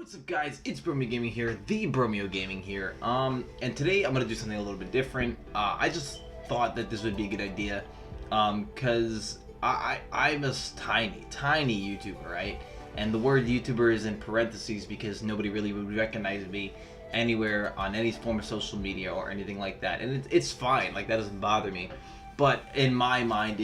What's up, guys? It's Bromeo Gaming here, the Bromeo Gaming here. And today I'm gonna do something a little bit different. I just thought that this would be a good idea, cause I'm a tiny YouTuber, right? And the word YouTuber is in parentheses because nobody really would recognize me anywhere on any form of social media or anything like that. And it's fine, like that doesn't bother me. But in my mind,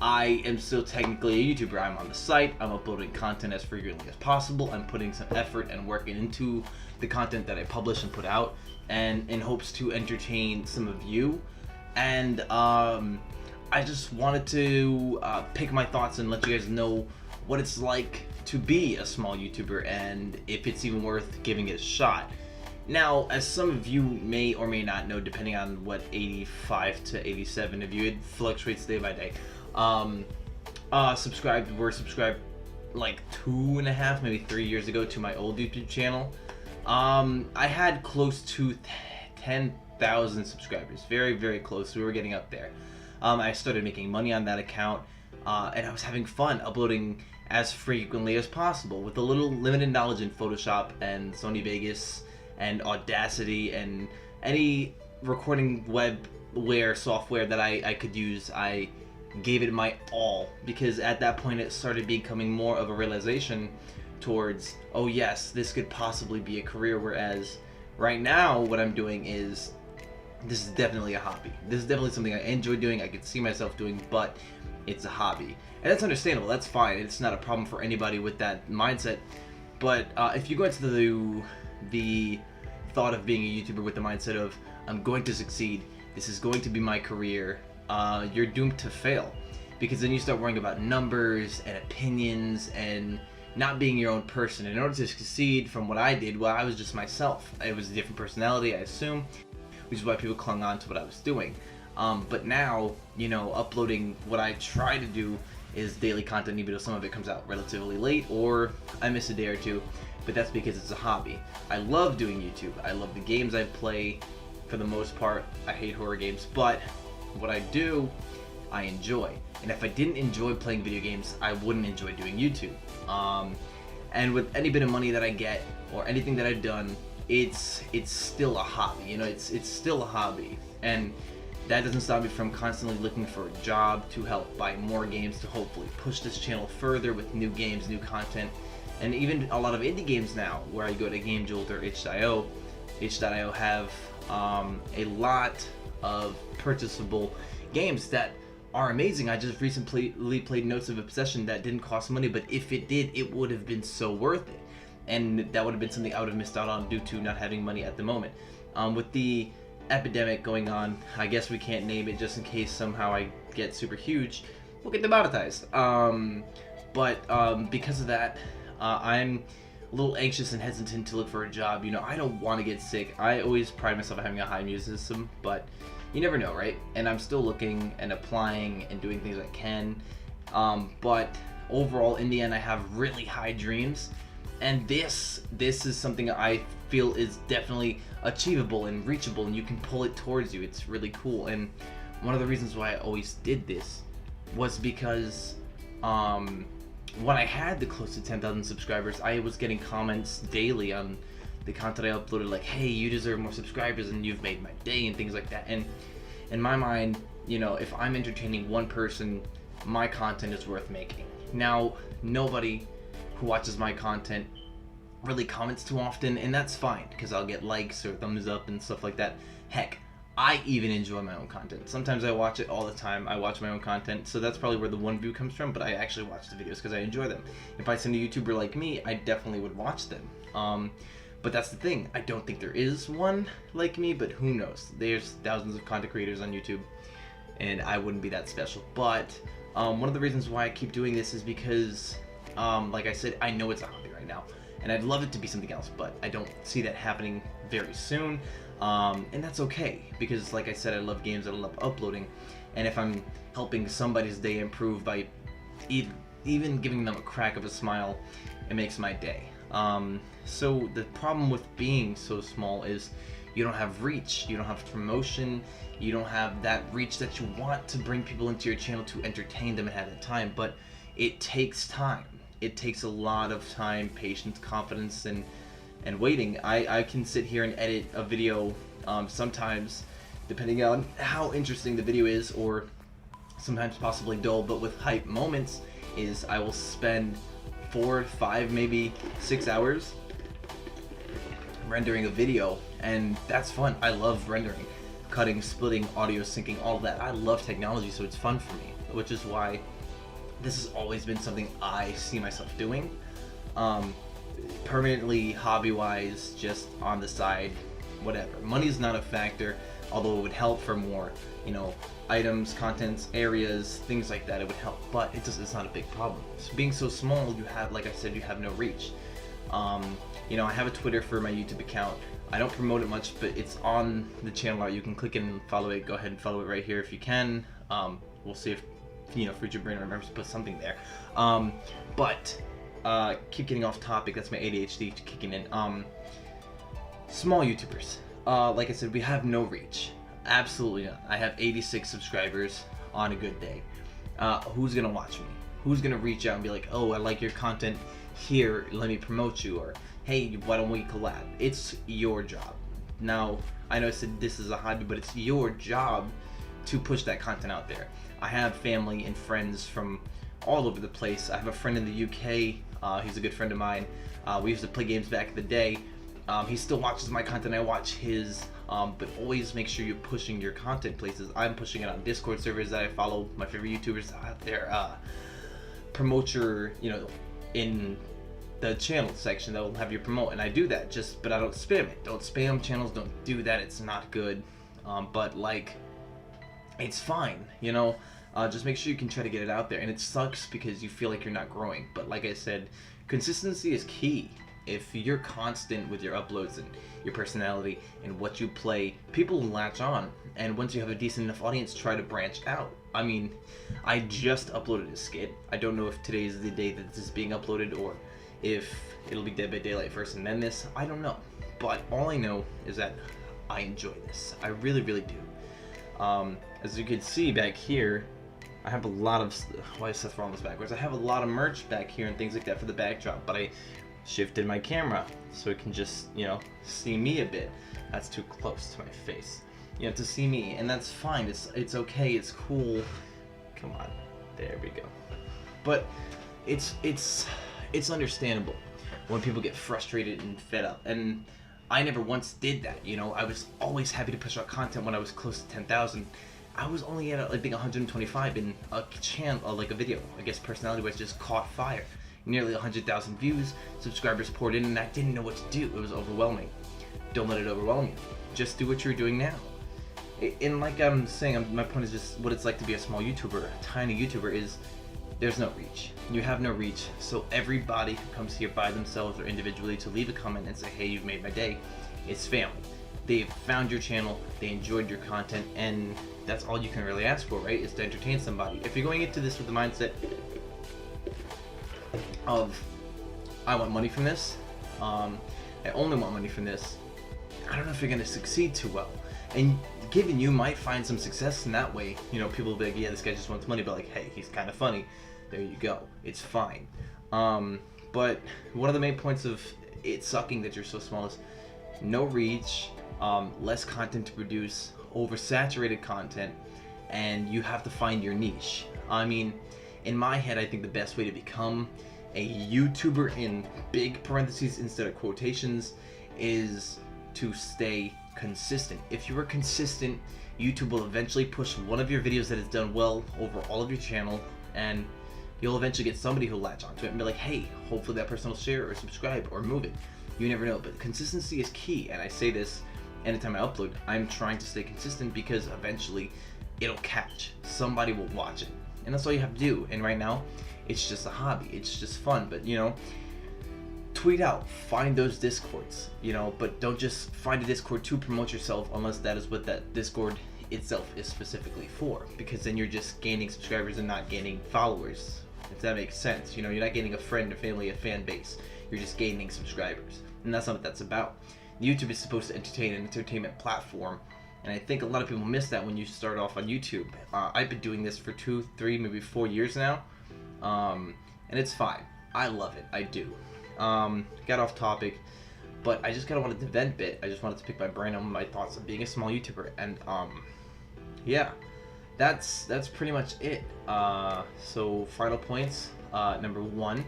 I am still technically a YouTuber. I'm on the site, I'm uploading content as frequently as possible, I'm putting some effort and work into the content that I publish and put out, and in hopes to entertain some of you. And I just wanted to pick my thoughts and let you guys know what it's like to be a small YouTuber and if it's even worth giving it a shot. Now, as some of you may or may not know, depending on what 85 to 87 of you, it fluctuates day by day. Were subscribed like 2.5, maybe 3 years ago to my old YouTube channel. I had close to 10,000 subscribers, very close. We were getting up there. I started making money on that account, and I was having fun uploading as frequently as possible with a little limited knowledge in Photoshop and Sony Vegas and Audacity and any recording webware software that I could use. I gave it my all, because at that point it started becoming more of a realization towards, oh yes, this could possibly be a career, whereas right now what I'm doing is, this is definitely a hobby. This is definitely something I enjoy doing, I could see myself doing, but it's a hobby. And that's understandable, that's fine, it's not a problem for anybody with that mindset. But if you go into the thought of being a YouTuber with the mindset of, I'm going to succeed, this is going to be my career, you're doomed to fail, because then you start worrying about numbers and opinions and not being your own person. In order to succeed, from what I did, well, I was just myself. It was a different personality, I assume, which is why people clung on to what I was doing. But now, you know, uploading, what I try to do is daily content, even though some of it comes out relatively late or I miss a day or two, but that's because it's a hobby. I love doing YouTube. I love the games I play for the most part. I hate horror games, but what I do, I enjoy. And if I didn't enjoy playing video games, I wouldn't enjoy doing YouTube. And with any bit of money that I get or anything that I've done, it's still a hobby. You know, it's still a hobby. And that doesn't stop me from constantly looking for a job to help buy more games to hopefully push this channel further with new games, new content, and even a lot of indie games now, where I go to Game Jolt or itch.io. Itch.io have a lot of purchasable games that are amazing. I just recently played Notes of Obsession that didn't cost money, but if it did, it would have been so worth it. And that would have been something I would have missed out on due to not having money at the moment. With the epidemic going on, I guess we can't name it just in case somehow I get super huge, we'll get demonetized. But because of that, I'm a little anxious and hesitant to look for a job. You know, I don't want to get sick. I always pride myself on having a high immune system, but you never know, right? And I'm still looking and applying and doing things I can. But overall, in the end, I have really high dreams. And this is something I feel is definitely achievable and reachable, and you can pull it towards you. It's really cool. And one of the reasons why I always did this was because when I had the close to 10,000 subscribers, I was getting comments daily on the content I uploaded, like, hey, you deserve more subscribers and you've made my day, and things like that. And in my mind, you know, if I'm entertaining one person, my content is worth making. Now, nobody who watches my content really comments too often, and that's fine, because I'll get likes or thumbs up and stuff like that. Heck, I even enjoy my own content. Sometimes I watch it all the time. I watch my own content, so that's probably where the one view comes from, but I actually watch the videos because I enjoy them. If I seen a YouTuber like me, I definitely would watch them. But that's the thing, I don't think there is one like me, but who knows? There's thousands of content creators on YouTube, and I wouldn't be that special. But one of the reasons why I keep doing this is because, like I said, I know it's a hobby right now, and I'd love it to be something else, but I don't see that happening very soon. And that's okay, because like I said, I love games, I love uploading, and if I'm helping somebody's day improve by even giving them a crack of a smile, it makes my day. So the problem with being so small is you don't have reach, you don't have promotion, you don't have that reach that you want to bring people into your channel to entertain them and have that time, but it takes time. it takes a lot of time, patience, confidence, and waiting. I can sit here and edit a video sometimes, depending on how interesting the video is, or sometimes possibly dull, but with hype moments, is I will spend 4, 5, maybe 6 hours rendering a video, and that's fun. I love rendering, cutting, splitting, audio syncing, all that. I love technology, so it's fun for me, which is why this has always been something I see myself doing. Permanently, hobby-wise, just on the side, whatever. Money's not a factor, although it would help for more, items, contents, areas, things like that. It would help, but it's not a big problem. So being so small, you have, like I said, you have no reach. I have a Twitter for my YouTube account. I don't promote it much, but it's on the channel. You can click and follow it. Go ahead and follow it right here if you can. We'll see if Future Brain remembers to put something there. But keep getting off topic. That's my ADHD kicking in. Small YouTubers. Like I said, we have no reach. Absolutely not. I have 86 subscribers on a good day. Who's gonna watch me? Who's gonna reach out and be like, oh, I like your content, here, let me promote you, or hey, why don't we collab? It's your job. Now, I know I said this is a hobby, but it's your job to push that content out there. I have family and friends from all over the place. I have a friend in the UK, he's a good friend of mine. We used to play games back in the day. He still watches my content, I watch his, but always make sure you're pushing your content places. I'm pushing it on Discord servers that I follow, my favorite YouTubers out there. Promote your, in the channel section that will have you promote, and I do that, but I don't spam it. Don't spam channels, don't do that, it's not good. But it's fine, just make sure you can try to get it out there. And it sucks because you feel like you're not growing, but like I said, consistency is key. If you're constant with your uploads and your personality and what you play, people will latch on, and once you have a decent enough audience, try to branch out. I mean, I just uploaded a skit. I don't know if today is the day that this is being uploaded, or if it'll be Dead by Daylight first and then this. I don't know, but all I know is that I enjoy this. I really, really do. As you can see back here, I have a lot of, why is Seth Rollins backwards? I have a lot of merch back here and things like that for the backdrop, but I shifted my camera so it can just, see me a bit. That's too close to my face. To see me, and that's fine. It's okay. It's cool. Come on, there we go. But it's understandable when people get frustrated and fed up, and I never once did that. I was always happy to push out content when I was close to 10,000. I was only at I think 125 in a channel, like a video. I guess personality-wise just caught fire. Nearly 100,000 views, subscribers poured in, and I didn't know what to do. It was overwhelming. Don't let it overwhelm you. Just do what you're doing now. And like I'm saying, my point is just what it's like to be a small YouTuber, a tiny YouTuber, is there's no reach. You have no reach, so everybody who comes here by themselves or individually to leave a comment and say, hey, you've made my day, it's family. They've found your channel, they enjoyed your content, and that's all you can really ask for, right? Is to entertain somebody. If you're going into this with the mindset of, I want money from this, I only want money from this, I don't know if you're going to succeed too well. And given you might find some success in that way, people will be like, yeah, this guy just wants money, but like, hey, he's kind of funny. There you go. It's fine. But one of the main points of it sucking that you're so small is no reach, less content to produce, oversaturated content, and you have to find your niche. I mean, in my head, I think the best way to become a YouTuber, in big parentheses instead of quotations, is to stay consistent. If you are consistent, YouTube will eventually push one of your videos that is done well over all of your channel, and you'll eventually get somebody who'll latch onto it and be like, hey, hopefully that person will share or subscribe or move it. You never know, but consistency is key, and I say this anytime I upload. I'm trying to stay consistent because eventually it'll catch. Somebody will watch it, and that's all you have to do. And right now, it's just a hobby. It's just fun, but tweet out, find those discords, but don't just find a discord to promote yourself unless that is what that discord itself is specifically for, because then you're just gaining subscribers and not gaining followers, if that makes sense. You're not gaining a friend, a family, a fan base. You're just gaining subscribers, and that's not what that's about. YouTube is supposed to entertain, an entertainment platform, and I think a lot of people miss that when you start off on YouTube. I've been doing this for 2, 3, maybe 4 years now, and it's fine. I love it. I do. Got off topic, but I just kind of wanted to vent a bit. I just wanted to pick my brain on my thoughts of being a small YouTuber, and yeah, that's pretty much it. So final points. Number one,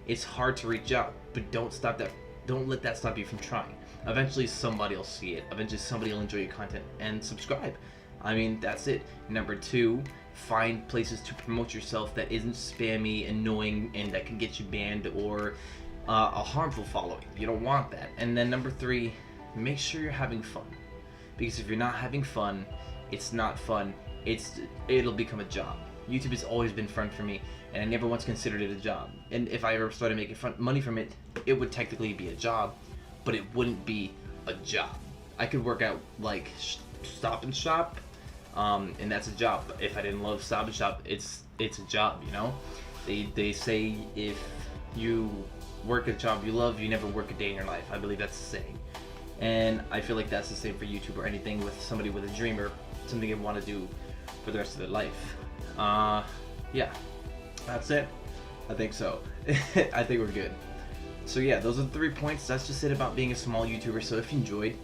it's hard to reach out, but don't let that stop you from trying. Eventually somebody will see it. Eventually somebody will enjoy your content and subscribe. I mean, that's it. Number two, find places to promote yourself that isn't spammy, annoying, and that can get you banned or a harmful following. You don't want that. And then number three, make sure you're having fun. Because if you're not having fun, it's not fun. It'll become a job. YouTube has always been fun for me, and I never once considered it a job. And if I ever started making money from it, it would technically be a job, but it wouldn't be a job. I could work out like Stop and Shop, and that's a job. But if I didn't love Stop and Shop, it's a job, you know? They say if you work a job you love, you never work a day in your life. I believe that's the saying. And I feel like that's the same for YouTube or anything with somebody with a dream or something they want to do for the rest of their life. Yeah, that's it. I think so. I think we're good. So yeah, those are the 3 points. That's just it about being a small YouTuber. So if you enjoyed,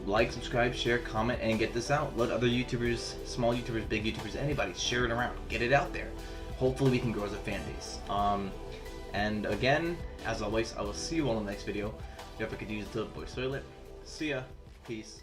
like, subscribe, share, comment, and get this out. Let other YouTubers, small YouTubers, big YouTubers, anybody share it around. Get it out there. Hopefully we can grow as a fan base. And again, as always, I will see you all in the next video. If I could use the voice toilet. See ya. Peace.